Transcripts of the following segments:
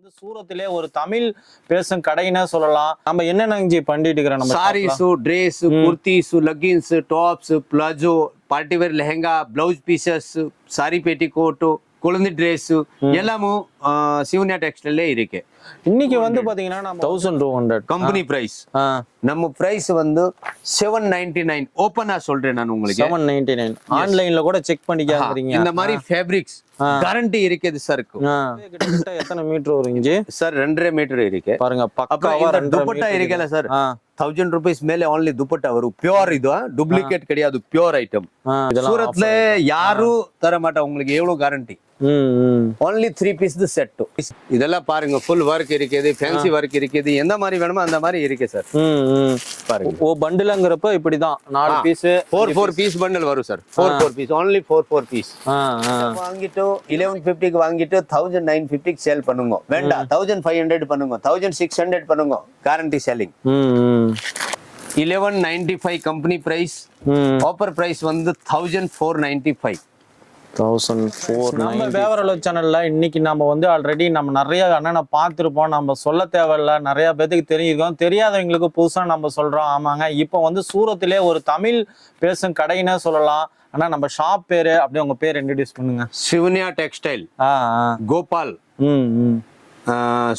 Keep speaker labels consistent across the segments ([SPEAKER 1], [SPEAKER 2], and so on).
[SPEAKER 1] வந்து சூரத்திலே ஒரு தமிழ் பேசும் கடைன்னு சொல்லலாம். நம்ம என்னென்ன பண்ணிட்டு இருக்கிறோம்? நம்ம
[SPEAKER 2] sarees, dress, kurtis, leggings, tops, plazo, party wear lehenga, blouse pieces, saree petticoat, குழந்தை ட்ரெஸ் எல்லாமும் சிவன்யா டெக்ஸ்டைல்ல இருக்கு.
[SPEAKER 1] இன்னைக்கு வந்து பாத்தீங்கன்னா நம்ம 1200
[SPEAKER 2] கம்பெனி பிரைஸ். நம்ம பிரைஸ் வந்து 799. ஓபனா சொல்றேன் நான் உங்களுக்கு.
[SPEAKER 1] 799 ஆன்லைன்ல கூட செக் பண்ணிக்காதீங்க.
[SPEAKER 2] இந்த மாதிரி ஃபேப்ரிக்ஸ் கேரண்டி இருக்குது சார்.
[SPEAKER 1] கிட்டத்தட்ட எத்தனை மீட்டர் வருங்க
[SPEAKER 2] சார்? 2.5 மீட்டர் இருக்கு
[SPEAKER 1] பாருங்க. பக்காவா
[SPEAKER 2] துப்பட்டா இருக்குல்ல சார், 1000 rupees மேலே only துப்பட்டா வரும். பியூர், இது டூப்ளிகேட் கிடையாது, பியூர் ஐட்டம். சூரத்ல யாரும் தர மாட்டா உங்களுக்கு. எவ்வளவு கேரண்டி? only 3 piece set. இதெல்லாம் பாருங்க, ஃபுல் வர்க் இருக்குது, ஃபேன்சி வர்க் இருக்குது. எந்த மாதிரி வேணுமோ அந்த மாதிரி இருக்கு சார். பாருங்க,
[SPEAKER 1] ஓ பண்டில்ங்கறப்ப இப்படி தான் 4 பீஸ்
[SPEAKER 2] 4 பீஸ் பண்டில் வரும் சார். 4 piece, only 4 piece. வாங்கிட்டு 1150 க்கு வாங்கிட்டு 1950 க்கு சேல் பண்ணுங்க. வேண்டாம் 1500 பண்ணுங்க, 1600 பண்ணுங்க. Guarantee selling. 1195 company price. Offer price வந்து 1495.
[SPEAKER 1] நம்ம வேவரல சேனல்ல இன்னைக்கு நம்ம வந்து ஆல்ரெடி நம்ம நிறைய அண்ணனை பார்த்துருப்போம். நம்ம சொல்ல தேவையில்ல, நிறைய பேருக்கு தெரிஞ்சிருக்கோம். தெரியாதவங்களுக்கு புதுசா நம்ம சொல்றோம். ஆமாங்க, இப்போ வந்து சூரத்திலே ஒரு தமிழ் பேசும் கடைன்னு சொல்லலாம். ஆனா நம்ம ஷாப் பேரு அப்படியே உங்க பேர் இன்ட்ரோடியூஸ் பண்ணுங்க.
[SPEAKER 2] சிவன்யா டெக்ஸ்டைல், கோபால்.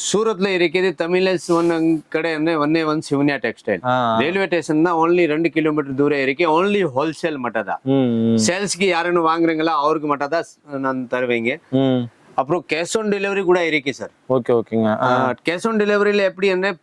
[SPEAKER 2] சூரத்ல இருக்குது தமிழ்ஸ் கடை ஒன்னே வந்து சிவன்யா டெக்ஸ்டைல். ரயில்வே ஸ்டேஷன் தான் only 2 கிலோமீட்டர் தூரம் இருக்கு. only ஹோல்சேல் மட்டும் தான். சேல்ஸ்க்கு யாருன்னு வாங்குறீங்களா அவருக்கு மட்டும் தான் நான் தருவீங்க. அப்புறம் கேஷ் ஆன் டெலிவரி கூட இருக்கு சார்.
[SPEAKER 1] ஓகே ஓகேங்க.
[SPEAKER 2] கேஷ் ஆன் டெலிவரியில எப்படி என்ன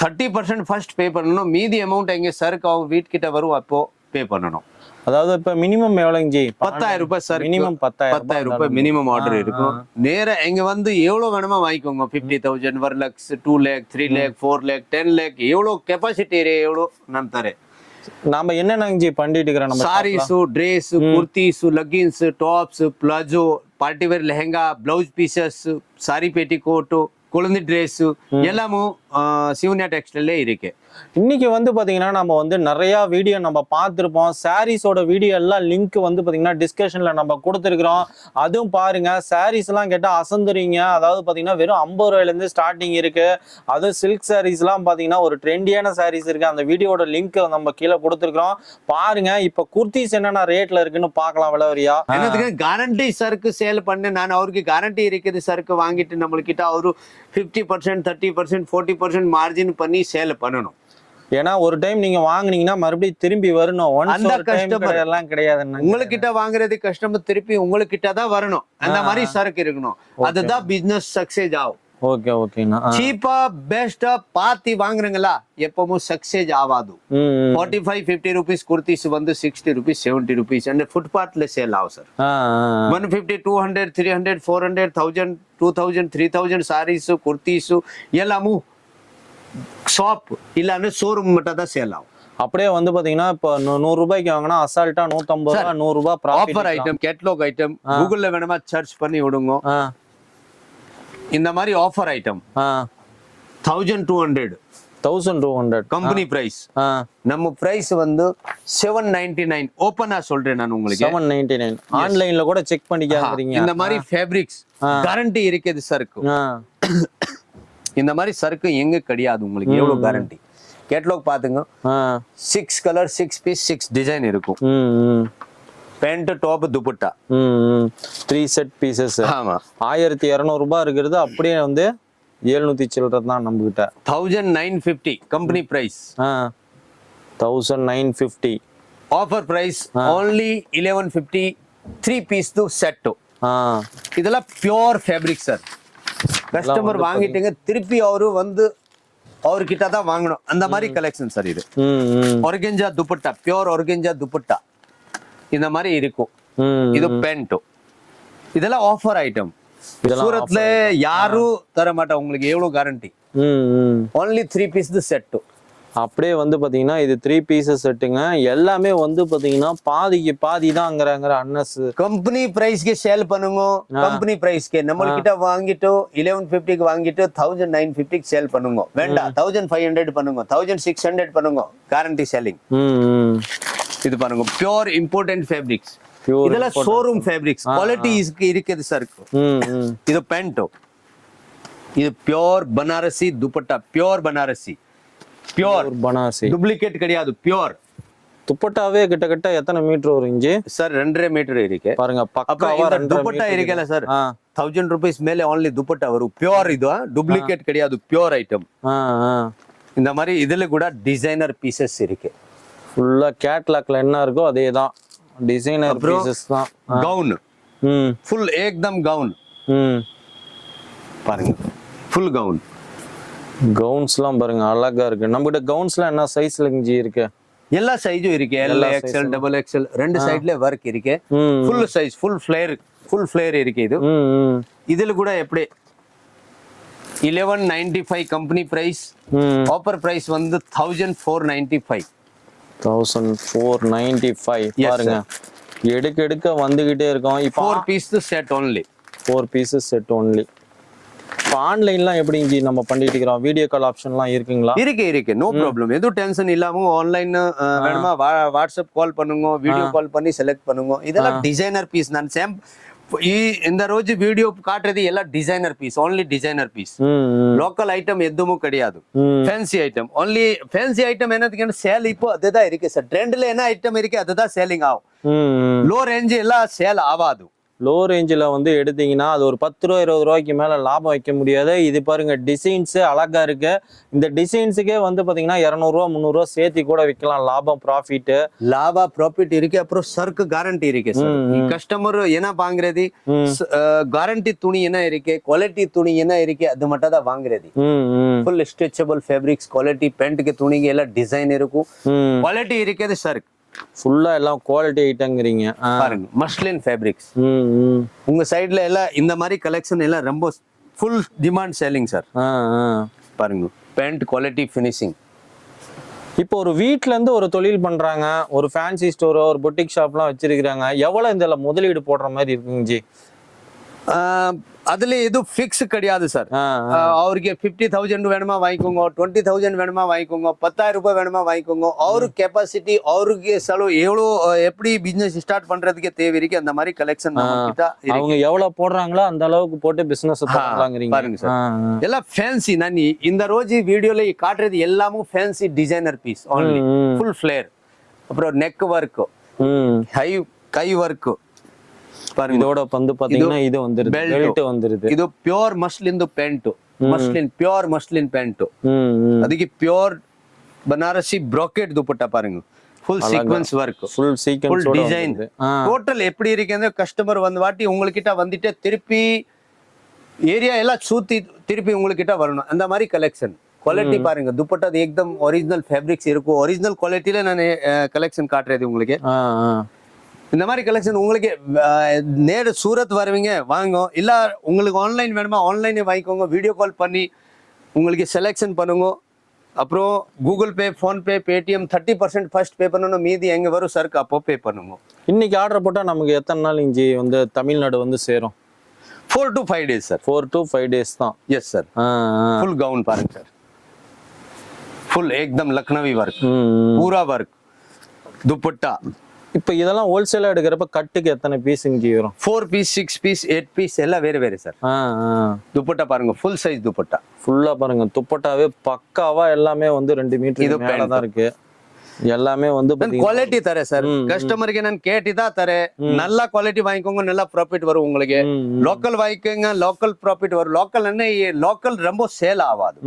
[SPEAKER 2] 30% ஃபர்ஸ்ட் பே பண்ணணும். மீதி அமௌண்ட் எங்க சருக்கு அவங்க வீட்டுக்கிட்ட வரும் அப்போ பே பண்ணணும்.
[SPEAKER 1] அதாவது இப்ப மினிமம் எவ்வளவுங்க?
[SPEAKER 2] 10,000 ரூபாய் சார்.
[SPEAKER 1] மினிமம்
[SPEAKER 2] 10,000 ரூபாய் மினிமம் ஆர்டர் இருக்கும். நேர எங்க வந்து எவ்வளவு வேணுமா வாங்கிக்கோங்க. 50,000, 1 lakh, 2 lakh, 3 lakh, 4 lakh, 10 lakh, எவ்வளவு கெபாசிட்டி எவ்வளவு நான் தரேன்.
[SPEAKER 1] நாம என்னென்ன பண்ணிட்டு இருக்கிறோம்? நம்ம
[SPEAKER 2] sarees, dress, kurtis, leggings, tops, plazo, party wear lehenga, blouse pieces, saree petticoat, குழந்தை ட்ரெஸ் எல்லாமும் சிவன்யா டெக்ஸ்டைல்ல இருக்கு.
[SPEAKER 1] இன்னைக்கு வந்து பாத்தீங்கன்னா நம்ம வந்து நிறைய வீடியோ நம்ம பார்த்துருப்போம். சாரீஸோட வீடியோ எல்லாம் லிங்க் வந்து பாத்தீங்கன்னா டிஸ்கஷன்ல நம்ம கொடுத்துருக்கிறோம். அதுவும் பாருங்க. சாரீஸ் எல்லாம் கேட்டா அசந்துறீங்க. அதாவது பாத்தீங்கன்னா வெறும் 50 ரூபாயில இருந்து ஸ்டார்டிங் இருக்கு. அதுவும் சில்க் சாரீஸ் எல்லாம் பாத்தீங்கன்னா ஒரு ட்ரெண்டியான சாரீஸ் இருக்கு. அந்த வீடியோட லிங்க் நம்ம கீழே கொடுத்துருக்கிறோம், பாருங்க. இப்ப குர்த்திஸ் என்னென்ன ரேட்ல இருக்குன்னு பாக்கலாம். விலவரியா
[SPEAKER 2] கேரண்டி சருக்கு சேல் பண்ண நான் அவருக்கு கேரண்டி இருக்குது. சருக்கு வாங்கிட்டு நம்மளுக்கிட்ட அவரு 50%, 30%, 40% மார்ஜின் பண்ணி சேல் பண்ணணும்.
[SPEAKER 1] ஏன்னா ஒரு டைம் நீங்க வாங்குனீங்கன்னா மறுபடியும் திரும்பி வரணும்.
[SPEAKER 2] அந்த கஸ்டமர்
[SPEAKER 1] எல்லாம் கிடையாது.
[SPEAKER 2] உங்ககிட்ட வாங்குறது கஸ்டமர் திருப்பி உங்ககிட்ட தான் வரணும். அந்த மாதிரி சரக்கு இருக்கணும். அதுதான் பிசினஸ் சக்சஸ் ஆகும்.
[SPEAKER 1] ஓகே ஓகேண்ணா.
[SPEAKER 2] சீப்பா பெஸ்டா பாத்தி வாங்குறீங்களா எப்பவும் சக்சஸ் ஆகாது. 45-50 rupees குர்த்திஸ் வந்து 60 rupees, 70 rupees and ஃபுட்பாத்ல சேல் ஆகும் சார். 150, 200, 300, 400, 1000, 2000, 3000 சாரீஸ் குர்த்திஸ் எல்லாமும் ஷாப் இல்லன்னு ஷோரூம் மட்டும் தான் சேல் ஆகும்.
[SPEAKER 1] அப்படியே வந்து பாத்தீங்கன்னா இப்ப 100 ரூபாய்க்கு வாங்கினா அசால்ட்டா 150 ரூபாய், 100 ரூபாய்
[SPEAKER 2] ஆஃபர் ஐட்டம், கேட்லாக் ஐட்டம் கூகுள்ல வேணுமா சர்ச் பண்ணி விடுங்க. இந்த மாதிரி ஆஃபர் ஐட்டம் 1200 கம்பெனி பிரைஸ். நம்ம பிரைஸ் வந்து 799. ஓபனா சொல்றேன் நான் உங்களுக்கு.
[SPEAKER 1] 799 ஆன்லைன்ல கூட செக் பண்ணிக்காதீங்க.
[SPEAKER 2] இந்த மாதிரி ஃபேப்ரிக்ஸ் கேரண்டி இருக்குது சருக்கு. இந்த மாதிரி சருக்கு எங்க கிடையாது உங்களுக்கு. எவ்வளவு கேரண்டி. கேட்லாக் பாத்துங்க. 6 கலர், 6 பீஸ், 6 டிசைன் இருக்கும். Pant, top, dupatta
[SPEAKER 1] 3 set pieces. ஆமா, 1200 ரூபாய் இருக்கிறது அப்படியே வந்து 700 சில்லற தான் நம்ம கிட்ட.
[SPEAKER 2] 1950 company price.
[SPEAKER 1] 1950
[SPEAKER 2] offer price only 1150. 3 piece to set. இதெல்லாம் பியூர் ஃபேப்ரிக் சார். கஸ்டமர் வாங்கிட்டீங்க திருப்பி அவரு வந்து அவர்கிட்ட தான் வாங்கணும். அந்த மாதிரி கலெக்ஷன் சார் இது. ஆர்கென்ஜா துப்பட்டா, பியூர் ஆர்கென்ஜா துப்பட்டா இந்த மாதிரி இருக்கும். இது பேண்ட். இதெல்லாம் ஆஃபர் ஐட்டம். சூரத்ல யாரும் தர மாட்டா உங்களுக்கு. எவ்வளவு கேரண்டி. only 3 piece set.
[SPEAKER 1] அப்படியே வந்து பாத்தீங்கன்னா இது 3 pieces செட்டுங்க. எல்லாமே வந்து பாத்தீங்கன்னா பாதிக்கு பாதி தான்ங்கறாங்க அன்னஸ்.
[SPEAKER 2] கம்பெனி பிரைஸ்க்கு சேல் பண்ணுங்க. கம்பெனி பிரைஸ்க்கு நம்ம கிட்ட வாங்கிட்டு 1150 க்கு வாங்கிட்டு 1950 க்கு சேல் பண்ணுங்க. வேண்டாம் 1500 பண்ணுங்க, 1600 பண்ணுங்க. Guarantee selling. இது பாருங்க, பியூர் இம்போர்ட்டன்ட் ஃபேப்ரிக்ஸ். இதெல்லாம் ஷோரூம் ஃபேப்ரிக்ஸ். குவாலிட்டி இருக்குது சார். இது பேண்ட். இது pure Banarasi dupatta, pure Banarasi, pure
[SPEAKER 1] Banarasi,
[SPEAKER 2] duplicate கிடையாது, பியோர்.
[SPEAKER 1] துப்பட்டாவே கிட்டத்தட்ட எத்தனை மீட்டர் வரும் இஞ்சி
[SPEAKER 2] சார்? 2.5 மீட்டர் இருக்கு
[SPEAKER 1] பாருங்க. பக்காவா
[SPEAKER 2] துப்பட்டா இருக்கல சார், 1000 rupees மேலே only துப்பட்டா வரும். பியோர், இது டூப்ளிகேட் கிடையாது, பியோர் ஐட்டம். இந்த மாதிரி இதுல கூட டிசைனர் பீசஸ் இருக்கு.
[SPEAKER 1] ஃபுல்லா கேட்லாக்ல என்ன இருக்கோ அதே தான் டிசைனர் பீசஸ் தான்.
[SPEAKER 2] கவுன் ஃபுல் ஏக்தம் கவுன் பாருங்க, ஃபுல் கவுன்.
[SPEAKER 1] கவுன்ஸ்லாம் பாருங்க அழகா இருக்கு. நம்ம கிட்ட கவுன்ஸ்லாம் என்ன சைஸ்ல இஞ்சி இருக்கு?
[SPEAKER 2] எல்லா சைஸும் இருக்கு, எல் எக்ஸ்எல் டபுள் எக்ஸ்எல் ரெண்டு சைடுல வர்க் இருக்கு. ஃபுல் சைஸ், ஃபுல் ஃபிளேர் இருக்கு. இது இதுல கூட எப்படி 1195 கம்பெனி பிரைஸ், ஆஃபர் பிரைஸ் வந்து 1495.
[SPEAKER 1] 1495 பாருங்க. எடுக்க வந்துகிட்டே இருக்கோம். இப்போ
[SPEAKER 2] 4 piece set only,
[SPEAKER 1] 4 pieces set only. இப்போ ஆன்லைன்லாம் எப்படி இஞ்சி நம்ம பண்ணிட்டு இருக்கிறோம்? வீடியோ கால் ஆப்ஷன்லாம் இருக்குங்களா?
[SPEAKER 2] இருக்கு, நோ ப்ராப்ளம். எதுவும் டென்ஷன் இல்லாம ஆன்லைன் வேணுமா வாட்ஸ்அப் கால் பண்ணுங்க, வீடியோ கால் பண்ணி செலக்ட் பண்ணுங்க. இதெல்லாம் டிசைனர் பீஸ். நான் சேம் இந்த రోజు வீடியோ காட்டுறது எல்லாம் designer piece, only designer piece. Local item எதுவும் கிடையாது. Fancy item only. Fancy item என்னதுக்கு சேல் இப்போ அதுதான் இருக்கு சார். ட்ரெண்ட்ல என்ன ஐட்டம் இருக்கு அதுதான் சேலிங் ஆகும். லோ ரேஞ்ச் எல்லாம் சேல் ஆகாது.
[SPEAKER 1] லோ ரேஞ்சில் வந்து எடுத்தீங்கன்னா அது ஒரு 10 ரூபா 20 ரூபாய்க்கு மேலே லாபம் வைக்க முடியாது. இது பாருங்க டிசைன்ஸு அழகா இருக்கு. இந்த டிசைன்ஸுக்கே வந்து பார்த்தீங்கன்னா 200 ரூபா 300 ரூபா சேர்த்து கூட விற்கலாம். லாபம் ப்ராஃபிட் இருக்கு. அப்புறம் சர்க்கு கேரண்டி இருக்கு சார். கஸ்டமர் என்ன வாங்குறது, கேரண்டி துணி என்ன இருக்கு, குவாலிட்டி துணி என்ன இருக்கு, அது மட்டும் தான் வாங்குறது. ஃபுல் ஸ்ட்ரெச்சபிள் ஃபேப்ரிக்ஸ், குவாலிட்டி பேண்ட்டுக்கு துணிக்கு எல்லாம் டிசைன் இருக்கும், குவாலிட்டி இருக்குது சர்க். ஃபுல்லா எல்லாம் குவாலிட்டி ஐட்டம்ங்கறீங்க
[SPEAKER 2] பாருங்க. மஸ்லின் ஃபேப்ரிக்ஸ் உங்க சைடுல எல்லாம் இந்த மாதிரி கலெக்ஷன் எல்லாம் ரொம்ப ஃபுல் டிமாண்ட் செல்லிங் சார். பாருங்க பேண்ட் குவாலிட்டி ஃபினிஷிங்.
[SPEAKER 1] இப்போ ஒரு வீட்ல இருந்து ஒரு தொழில் பண்றாங்க, ஒரு ஃபேன்சி ஸ்டோரோ ஒரு பொட்டிக் ஷாப்லாம் வச்சிருக்காங்க, எவ்வளவு இந்த முதலீடு போடுற மாதிரி இருக்குங்க ஜி?
[SPEAKER 2] அதுல எதுவும் ஃபிக்ஸ் கிடையாது சார். அவருக்கு 50,000 வேணுமா வாங்கிக்கோங்க, 20,000 வேணுமா வாங்கிக்கோங்க, 10,000 ரூபாய் வேணுமா வாங்கிக்கோங்க. அவரு கெப்பாசிட்டி, அவருக்கு செலவு எவ்வளோ, எப்படி பிசினஸ் ஸ்டார்ட் பண்றதுக்கு தேவை இருக்கு அந்த மாதிரி கலெக்ஷன்
[SPEAKER 1] அவங்க எவ்வளவு போடுறாங்களோ அந்த அளவுக்கு போட்டு பிசினஸ்
[SPEAKER 2] பாருங்க சார். எல்லாம் ஃபேன்சி. நான் இந்த ரோஜி வீடியோல காட்டுறது எல்லாமும் fancy designer piece only. Full flare, அப்புறம் நெக் ஒர்க், கை ஒர்க்.
[SPEAKER 1] இதோட வந்து பாத்தீங்கன்னா இது வந்துருது, பெல்ட் வந்துருது.
[SPEAKER 2] இது pure muslin pant, pure muslin pant. அதுக்கு பியூர் பனாரசி ப்ரோக்கெட் துப்பட்டா பாருங்க. Full sequins work, full design. Total எப்படி இருக்குன்னு கஸ்டமர் வந்து வாட்டி உங்ககிட்ட வந்துட்டு திருப்பி ஏரியா எல்லாம் சுத்தி திருப்பி உங்ககிட்ட வரணும். அந்த மாதிரி கலெக்ஷன். குவாலிட்டி பாருங்க. துப்பட்டா ஏக்தம் ஒரிஜினல் ஃபேப்ரிக்ஸ் இருக்கும். ஒரிஜினல் குவாலிட்டியில நான் கலெக்ஷன் காட்டுறது உங்களுக்கு. இந்த மாதிரி கலெக்ஷன் உங்களுக்கு நேரு சூரத் வருவீங்க வாங்க, இல்ல உங்களுக்கு ஆன்லைன் வேணுமா ஆன்லைனே வாங்கிக்கோங்க. வீடியோ கால் பண்ணி உங்களுக்கு செலெக்ஷன் பண்ணுங்க. அப்புறம் Google Pay, PhonePe, Paytm 30% first pay பண்ணணும், மீதி எங்க வரும் சர்க்கு அப்போ பே பண்ணுங்க.
[SPEAKER 1] இன்னைக்கு ஆர்டர் போட்டா நமக்கு எத்தனை நாள் இஞ்சி வந்து தமிழ்நாடு வந்து சேரும்?
[SPEAKER 2] 4 to 5 days sir.
[SPEAKER 1] 4 to 5 days தான்.
[SPEAKER 2] Yes sir. ஃபுல் கவுன் பாருங்க சார். ஃபுல் ஏக்தம் லக்னவி ஒர்க், பூரா ஒர்க் துப்பட்டா.
[SPEAKER 1] இப்போ இதெல்லாம் ஹோல்சேலா எடுக்கிறப்ப கட்டுக்கு எத்தனை பீஸ் இங்கே வரும்? 4
[SPEAKER 2] பீஸ் 6 பீஸ் 8 பீஸ் எல்லாம் வேற சார். துப்பட்டா பாருங்க, ஃபுல் சைஸ் துப்பட்டா.
[SPEAKER 1] ஃபுல்லா பாருங்க துப்பட்டாவே பக்காவா எல்லாமே வந்து 2 மீட்டர் மேல தான் இருக்கு. எல்லாமே வந்து
[SPEAKER 2] குவாலிட்டி தர சார். கஸ்டமருக்கு நான் கேட்டுதான் தரேன். நல்ல குவாலிட்டி வாங்கிக்கோங்க, நல்லா ப்ராஃபிட் வரும் உங்களுக்கு. லோக்கல் வாங்கிக்கோங்க, லோக்கல் ப்ராஃபிட் வரும். லோக்கல் என்ன, லோக்கல் ரொம்ப சேல் ஆகாது.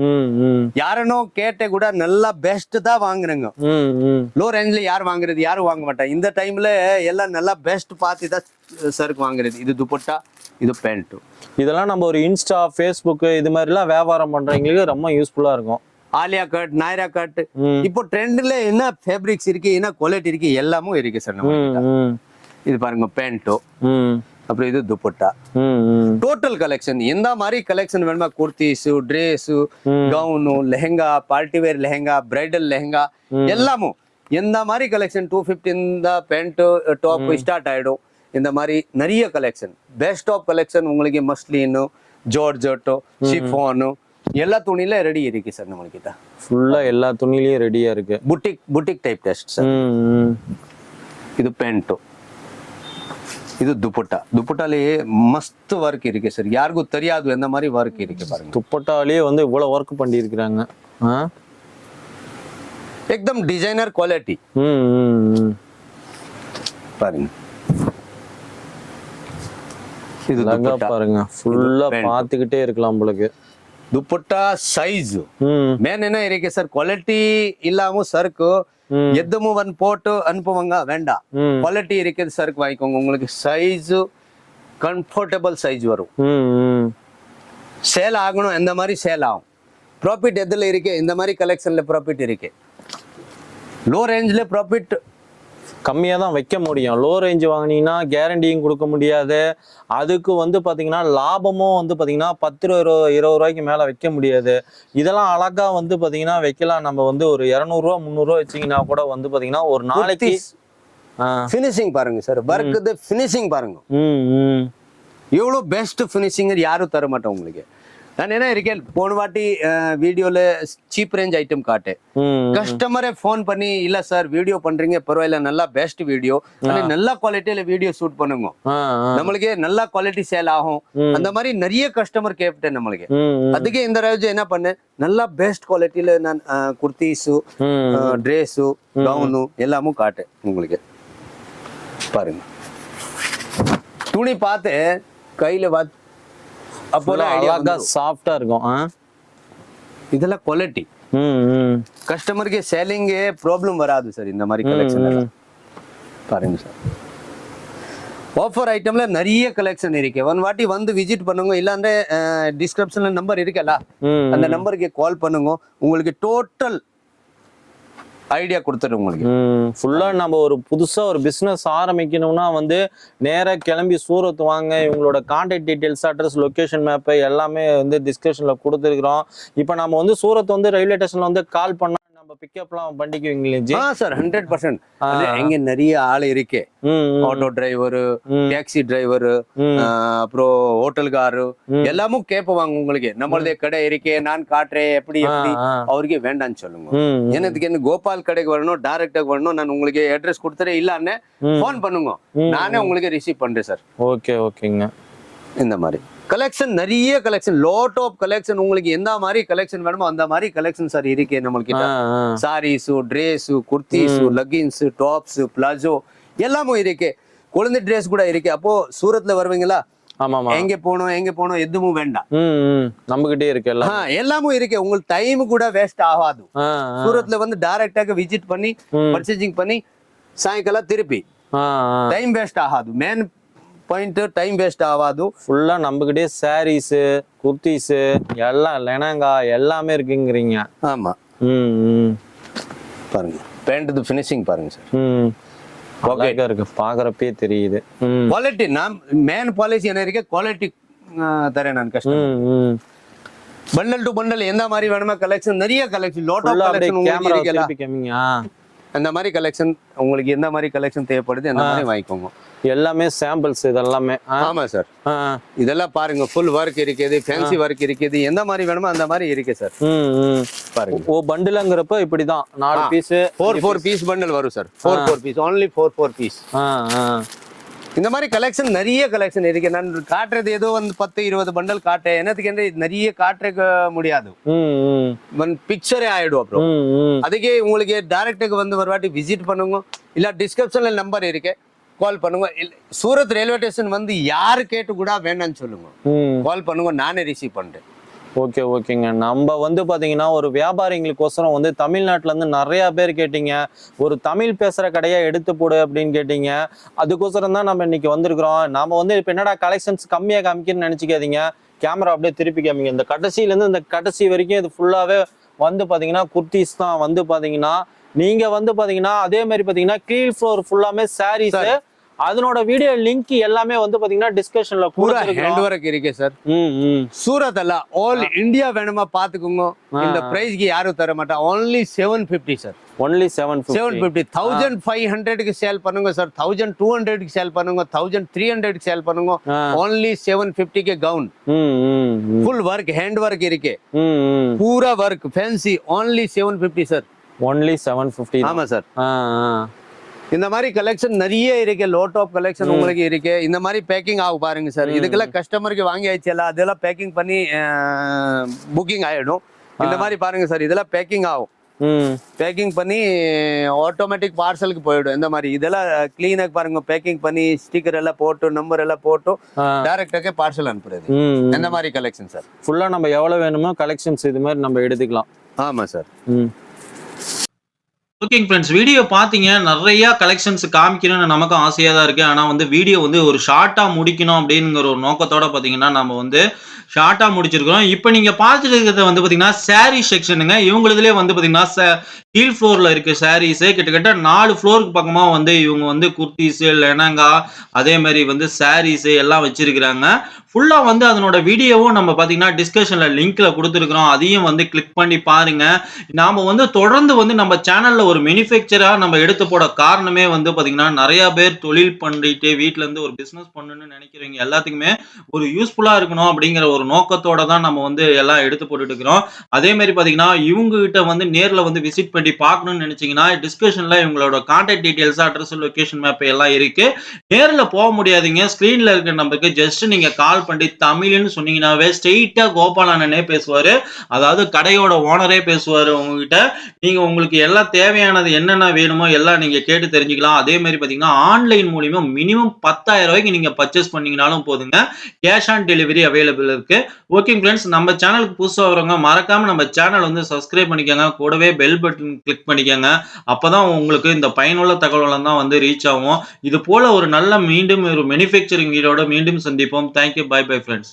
[SPEAKER 2] யாரனோ கேட்ட கூட நல்லா பெஸ்ட் தான் வாங்குறேங்க. லோ ரேஞ்ச்ல யார் வாங்குறது, யாரும் வாங்க மாட்டாங்க. இந்த டைம்ல எல்லாம் நல்லா பெஸ்ட் பார்த்து தான் சருக்கு வாங்குறது. இது துப்பட்டா, இது பேண்ட். இதெல்லாம் நம்ம ஒரு இன்ஸ்டா, ஃபேஸ்புக் இது மாதிரி எல்லாம் வியாபாரம் பண்றவங்களுக்கு ரொம்ப யூஸ்ஃபுல்லா இருக்கும். ஆலியா கட், நாயரா கட், இப்போ ட்ரெண்ட்ல என்ன ஃபேப்ரிக்ஸ் இருக்கு, என்ன குவாலிட்டி இருக்கு, எல்லாமும் இருக்கு சார் நம்ம. இது பாருங்க பேண்ட், அப்புறம் இது துப்பட்டா. Total collection. எந்த மாதிரி கலெக்ஷன் வேணுமா, kurtis, dress, gown, lehenga, party wear lehenga, bridal lehenga, எல்லாமும் எந்த மாதிரி கலெக்ஷன் 250 பேண்ட் டாப் ஸ்டார்ட் ஆயிடும். இந்த மாதிரி நிறைய கலெக்ஷன், பெஸ்ட் ஆஃப் கலெக்ஷன் உங்களுக்கு. மஸ்லின், ஜார்ஜெட், ஷிஃபான் எல்லா துணியில ரெடி இருக்கு சார் நம்ம கிட்ட. ஃபுல்லா எல்லா துணியிலயும் ரெடியா இருக்கு. Boutique type test sir. இது பேண்ட். இது துப்பட்டா. துப்பட்டாலேயே மஸ்த் ஒர்க் இருக்கு சார், யாருக்கும் தெரியாது எந்த மாதிரி ஒர்க் இருக்கு பாருங்க.
[SPEAKER 1] துப்பட்டாலேயே வந்து இவ்வளவு ஒர்க் பண்ணியிருக்கிறாங்க.
[SPEAKER 2] एकदम डिजाइनर क्वालिटी பாருங்க. இது துப்பட்டா
[SPEAKER 1] பாருங்க, ஃபுல்லா பாத்துக்கிட்டே இருக்கலாம் உங்களுக்கு.
[SPEAKER 2] दुपट्टा साइज मेन என்ன இருக்கு சார், குவாலிட்டி இல்லாம சருக்கு எதுவும் வந்து போட்டு அனுப்புவாங்க வேண்டாம். குவாலிட்டி இருக்குது சருக்கு வாங்கிக்கோங்க, உங்களுக்கு சைஸ் கம்ஃபர்டபிள் சைஸ் வரும். சேல் ஆகணும் இந்த மாதிரி சேல் ஆகும். ப்ராஃபிட் எதுல இருக்கு, இந்த மாதிரி கலெக்ஷன்ல ப்ராஃபிட் இருக்கு. லோ ரேஞ்சில் ப்ராஃபிட்
[SPEAKER 1] கம்மியாக தான் வைக்க முடியும். லோ ரேஞ்ச் வாங்கினீங்கன்னா கேரண்டியும் கொடுக்க முடியாது. அதுக்கு வந்து பார்த்தீங்கன்னா லாபமும் வந்து பார்த்தீங்கன்னா 10 20 ரூபாய்க்கு மேலே வைக்க முடியாது. இதெல்லாம் அழகா வந்து பார்த்தீங்கன்னா வைக்கலாம். நம்ம வந்து ஒரு 200 ரூபா 300 ரூபா வச்சிங்கன்னா கூட வந்து பார்த்தீங்கன்னா ஒரு நாளைக்கு
[SPEAKER 2] ஃபினிஷிங் பாருங்க சார், ஒர்க் ஃபினிஷிங் பாருங்க. எவ்வளோ பெஸ்ட் ஃபினிஷிங் யாரும் தர மாட்டோம் உங்களுக்கு. நான் என்ன இருக்கேன், போன வாட்டி வீடியோல சீப் ரேஞ்ச் ஐட்டம் காட்டேன். கஸ்டமரே ஃபோன் பண்ணி இல்ல சார் வீடியோ பண்றீங்க பரவாயில்ல, நல்லா பெஸ்ட் வீடியோ, நல்ல குவாலிட்டியில வீடியோ ஷூட் பண்ணுங்க, நம்மளுக்கு நல்ல குவாலிட்டி சேல் ஆகும். அந்த மாதிரி நிறைய கஸ்டமர் கேட்டேன் நம்மளுக்கு. அதுக்கே இந்த ராஜு என்ன பண்ணேன், நல்லா பெஸ்ட் குவாலிட்டியில நான் குர்த்திஸு ட்ரெஸ்ஸு கவுனு எல்லாமும் காட்டேன் உங்களுக்கு. பாருங்க துணி பார்த்து கையில பார்த்து
[SPEAKER 1] அப்போ சாஃப்டா இருக்கும்.
[SPEAKER 2] இதெல்லாம் குவாலிட்டி கஸ்டமருக்கு சேலிங் ப்ராப்ளம் வராது சார். இந்த மாதிரி கலெக்ஷன் பாருங்க சார். ஆஃபர் ஐட்டம்ல நிறைய கலெக்ஷன் இருக்கு. ஒன் வாட்டி வந்து விசிட் பண்ணுங்க, இல்லாண்ட டிஸ்கிரிப்ஷன்ல நம்பர் இருக்குல்ல, அந்த நம்பருக்கு கால் பண்ணுங்க, உங்களுக்கு டோட்டல் ஐடியா கொடுத்துரு. உங்களுக்கு
[SPEAKER 1] ஃபுல்லா நம்ம ஒரு புதுசா ஒரு பிசினஸ் ஆரம்பிக்கணும்னா வந்து நேரா கிளம்பி சூரத் வாங்க. இவங்களோட contact details, address, location map எல்லாமே வந்து டிஸ்கஷன்ல கொடுத்துருக்கிறோம். இப்போ நம்ம வந்து சூரத் வந்து ரயில்வே ஸ்டேஷன்ல வந்து கால் பண்ணா நம்ம பிக்கப்லாம் பண்ணிக்குவீங்களா
[SPEAKER 2] சார்? 100%. எங்க நிறைய ஆள் இருக்கு, ஆட்டோ டிரைவர், டாக்ஸி டிரைவர், அப்புறம் ஹோட்டல்காரு எல்லாமும் கேட்பவாங்க. உங்களுக்கு நம்மளதே கடை இருக்கே, நான் காட்டுறேன் எப்படி எப்படி, அவருக்கே வேண்டான்னு சொல்லுங்க. எனக்கு என்ன கோபால் கடைக்கு வரணும், டைரக்டா வரணும், நான் உங்களுக்கு அட்ரஸ் கொடுத்துறேன், இல்லன்னு போன் பண்ணுங்க, நானே உங்களுக்கு ரிசீவ் பண்றேன் சார்.
[SPEAKER 1] ஓகே ஓகேங்க.
[SPEAKER 2] இந்த மாதிரி கலெக்ஷன் நிறைய கலெக்ஷன், லாட் ஆஃப் கலெக்ஷன். உங்களுக்கு எந்த மாதிரி கலெக்ஷன் வேணுமோ அந்த மாதிரி கலெக்ஷன் சார் இருக்கு நம்மளுக்கு. Sarees, dress, kurtis, leggings, tops, palazzo எல்லாமே இருக்கு. குழந்தை ட்ரெஸ் கூட இருக்கு. அப்போ சூரத்ல வருவீங்களா, எங்க போனோம் எதுவும் வேண்டாம்,
[SPEAKER 1] நம்ம கிட்டே இருக்கு
[SPEAKER 2] எல்லாமும் இருக்கு. உங்களுக்கு டைம் கூட வேஸ்ட் ஆகாது. சூரத்ல வந்து டைரக்டாக விசிட் பண்ணி பர்ச்சேசிங் பண்ணி சாயங்காலம் திருப்பி டைம் வேஸ்ட் ஆகாது. மேன் பாயிண்ட் டைம் வேஸ்ட் ஆகாது.
[SPEAKER 1] ஃபுல்லா நம்மகிட்டே சாரீஸ், குர்த்திஸ் எல்லாம் லெனங்கா எல்லாமே இருக்குங்கிறீங்க.
[SPEAKER 2] ஆமா. பாருங்க பேண்ட் ஃபினிஷிங் பாருங்க சார்.
[SPEAKER 1] ஓகே இருக்கு, பாக்குறப்பே தெரியுது
[SPEAKER 2] குவாலிட்டி. நான் மேன் பாலிசி என்ன இருக்கு, குவாலிட்டி தரேன் நான் கஸ்டமர். பண்டல் டு பண்டல் எந்த மாதிரி வேணுமா கலெக்ஷன், நிறைய கலெக்ஷன், லாட் ஆஃப் கலெக்ஷன் உங்களுக்கு இருக்கு. அந்த மாதிரி கலெக்ஷன் உங்களுக்கு எந்த மாதிரி கலெக்ஷன் தேவைப்படுது அந்த மாதிரி வாங்கிக்கோங்க.
[SPEAKER 1] எல்லாமே சாம்பிள்ஸ் இதெல்லாமே.
[SPEAKER 2] ஆமா சார். இதெல்லாம் பாருங்க, ஃபுல் ஒர்க் இருக்குது, ஃபேன்சி ஒர்க் இருக்குது, எந்த மாதிரி வேணுமோ அந்த மாதிரி இருக்கு சார். பாருங்க
[SPEAKER 1] ஓ பண்டில்ங்கறப்ப இப்படிதான் 4 பீஸ்
[SPEAKER 2] 4 பீஸ் பண்டல் வரும் சார். 4 piece only 4 piece. இந்த மாதிரி கலெக்ஷன் நிறைய கலெக்ஷன் இருக்கு. நான் காட்டுறது ஏதோ வந்து 10 20 பண்டல் காட்டேன், என்னத்துக்கு நிறைய காட்ட முடியாது, பிக்சரே ஆயிடும். அப்புறம் அதுக்கே உங்களுக்கு டைரக்டுக்கு வந்து ஒரு வாட்டி விசிட் பண்ணுங்க, இல்ல டிஸ்கிரிப்ஷன்ல நம்பர் இருக்கு, கால் பண்ணுங்க. சூரத் ரயில்வே ஸ்டேஷன் வந்து யாரு கேட்டு கூட வேண்டாம்னு சொல்லுங்க, கால் பண்ணுங்க, நானே ரிசீவ் பண்றேன்.
[SPEAKER 1] ஓகே ஓகேங்க. நம்ம வந்து பாத்தீங்கன்னா ஒரு வியாபாரிகளுக்கோசரம் வந்து தமிழ்நாட்டுல இருந்து நிறைய பேர் கேட்டீங்க, ஒரு தமிழ் பேசுற கடையா எடுத்து போடு அப்படின்னு கேட்டீங்க. அதுக்கோசரம் தான் நம்ம இன்னைக்கு வந்திருக்கிறோம். நாம வந்து இப்ப என்னடா கலெக்ஷன்ஸ் கம்மியா காமிக்கணும்னு நினைச்சுக்காதீங்க, கேமரா அப்படியே திருப்பி காமிங்க. இந்த கடைசியில இருந்து இந்த கடைசி வரைக்கும் இது ஃபுல்லாவே வந்து பாத்தீங்கன்னா குர்த்திஸ் தான். வந்து பாத்தீங்கன்னா நீங்க வந்து பாத்தீங்கன்னா அதே மாதிரி பாத்தீங்கன்னா கீழ் ஃப்ளோர் ஃபுல்லாமே சாரீஸ், அதனோட வீடியோ லிங்க் எல்லாமே வந்து பாத்தீங்கன்னா டிஸ்கஷன்ல
[SPEAKER 2] பூரா ஹேண்ட் வொர்க் இருக்கு சார். சூரத் அல்ல, ஆல் இந்தியா வேணுமா பாத்துக்கோங்க. இந்த பிரைஸ்க்கு யாரும் தர மாட்டா. only 750 sir.
[SPEAKER 1] only 750.
[SPEAKER 2] 1500 க்கு சேல் பண்ணுங்க சார், 1200 க்கு சேல் பண்ணுங்க, 1300 க்கு சேல் பண்ணுங்க. only 750 के gown, full work, hand work இருக்கு, पूरा work fancy, only 750 sir.
[SPEAKER 1] only 750.
[SPEAKER 2] ஆமா சார். இந்த மாதிரி கலெக்ஷன் நிறைய இருக்கு, லோ டாப் கலெக்ஷன் உங்களுக்கு இருக்கு. இந்த மாதிரி பேக்கிங் ஆகும் பாருங்க சார். இதுக்கெல்லாம் கஸ்டமருக்கு வாங்கி ஆயிடுச்சு, அதெல்லாம் பேக்கிங் பண்ணி புக்கிங் ஆயிடும். இந்த மாதிரி பாருங்க சார், இதெல்லாம் பேக்கிங் ஆகும். பேக்கிங் பண்ணி ஆட்டோமேட்டிக் பார்சலுக்கு போயிடும். இந்த மாதிரி இதெல்லாம் கிளீனாக பாருங்க, பேக்கிங் பண்ணி ஸ்டிக்கர் எல்லாம் போட்டு நம்பர் எல்லாம் போட்டு டைரக்டாக பார்சல் அனுப்புறது. இந்த மாதிரி கலெக்ஷன் சார்.
[SPEAKER 1] ஃபுல்லா நம்ம எவ்வளவு வேணுமோ கலெக்ஷன்ஸ் இது மாதிரி நம்ம எடுத்துக்கலாம்.
[SPEAKER 2] ஆமா சார்.
[SPEAKER 1] ஓகேங்க ஃப்ரெண்ட்ஸ், வீடியோ பார்த்தீங்க, நிறைய கலெக்ஷன்ஸ் காமிக்கணும்னு நமக்கும் ஆசையாக தான் இருக்குது. ஆனால் வந்து வீடியோ வந்து ஒரு ஷார்ட்டாக முடிக்கணும் அப்படிங்கிற ஒரு நோக்கத்தோட பார்த்தீங்கன்னா நம்ம வந்து ஷார்ட்டாக முடிச்சிருக்கிறோம். இப்போ நீங்கள் பார்த்துட்டு இருக்கிறது வந்து பார்த்தீங்கன்னா சாரீ செக்ஷனுங்க. இவங்களுதுலேயே வந்து பார்த்தீங்கன்னா கீழ் ஃப்ளோரில் இருக்க சாரீஸு கிட்டத்தட்ட 4 ஃப்ளோருக்கு பக்கமாக வந்து இவங்க வந்து குர்த்திஸு, லெனங்கா, அதே மாதிரி வந்து சாரீஸு எல்லாம் வச்சிருக்கிறாங்க. ஃபுல்லாக வந்து அதனோட வீடியோவும் நம்ம பார்த்தீங்கன்னா டிஸ்கஷனில் லிங்க்கில் கொடுத்துருக்குறோம். அதையும் வந்து கிளிக் பண்ணி பாருங்கள். நாம் வந்து தொடர்ந்து வந்து நம்ம சேனலில் ஒரு மேனுஃபேக்சராக நம்ம எடுத்து போட காரணமே வந்து பார்த்தீங்கன்னா நிறையா பேர் தொழில் பண்ணிட்டு வீட்டிலேருந்து ஒரு பிஸ்னஸ் பண்ணணும்னு நினைக்கிறவங்க எல்லாத்துக்குமே ஒரு யூஸ்ஃபுல்லாக இருக்கணும் அப்படிங்கிற ஒரு நோக்கத்தோட தான் நம்ம வந்து எல்லாம் எடுத்து போட்டுட்டு இருக்கிறோம். அதே மாதிரி பார்த்தீங்கன்னா இவங்க கிட்ட வந்து நேரில் வந்து விசிட் பண்ணி பார்க்கணும்னு நினைச்சீங்கன்னா டிஸ்கிரிப்ஷனில் இவங்களோட contact details, address, location map எல்லாம் இருக்கு. நேரில் போக முடியாதீங்க, ஸ்க்ரீனில் இருக்க நம்பருக்கு ஜஸ்ட் நீங்கள் கால் பண்ணி தமிழ்னு சொன்னீங்கன்னாவே ஸ்ட்ரெயிட்டா கோபால் அண்ணனே பேசுவாரு. அதாவது கடையோட ஓனரே பேசுவாரு உங்ககிட்ட. நீங்க உங்களுக்கு எல்லாம் தேவையானது என்னென்ன வேணுமோ எல்லாம் நீங்க கேட்டு தெரிஞ்சுக்கலாம். அதே மாதிரி பாத்தீங்கன்னா ஆன்லைன் மூலியமா மினிமம் 10,000 ரூபாய்க்கு நீங்க பர்ச்சேஸ் பண்ணீங்கனாலும் போதுங்க, கேஷ் ஆன் டெலிவரி அவைலபிள் இருக்கு. ஓகே ஃப்ரெண்ட்ஸ், நம்ம சேனலுக்கு புதுசா வரவங்க மறக்காம நம்ம சேனல் வந்து சப்ஸ்கிரைப் பண்ணிக்கோங்க, கூடவே பெல் பட்டன் கிளிக் பண்ணிக்கோங்க. அப்பதான் உங்களுக்கு இந்த பயனுள்ள தகவல்கள் தான் வந்து ரீச் ஆகும். இது போல ஒரு நல்ல மீண்டும் ஒரு மேனுஃபேக்சரிங் வீடியோட மீண்டும் சந்திப்போம். தேங்க்யூ. Bye bye friends.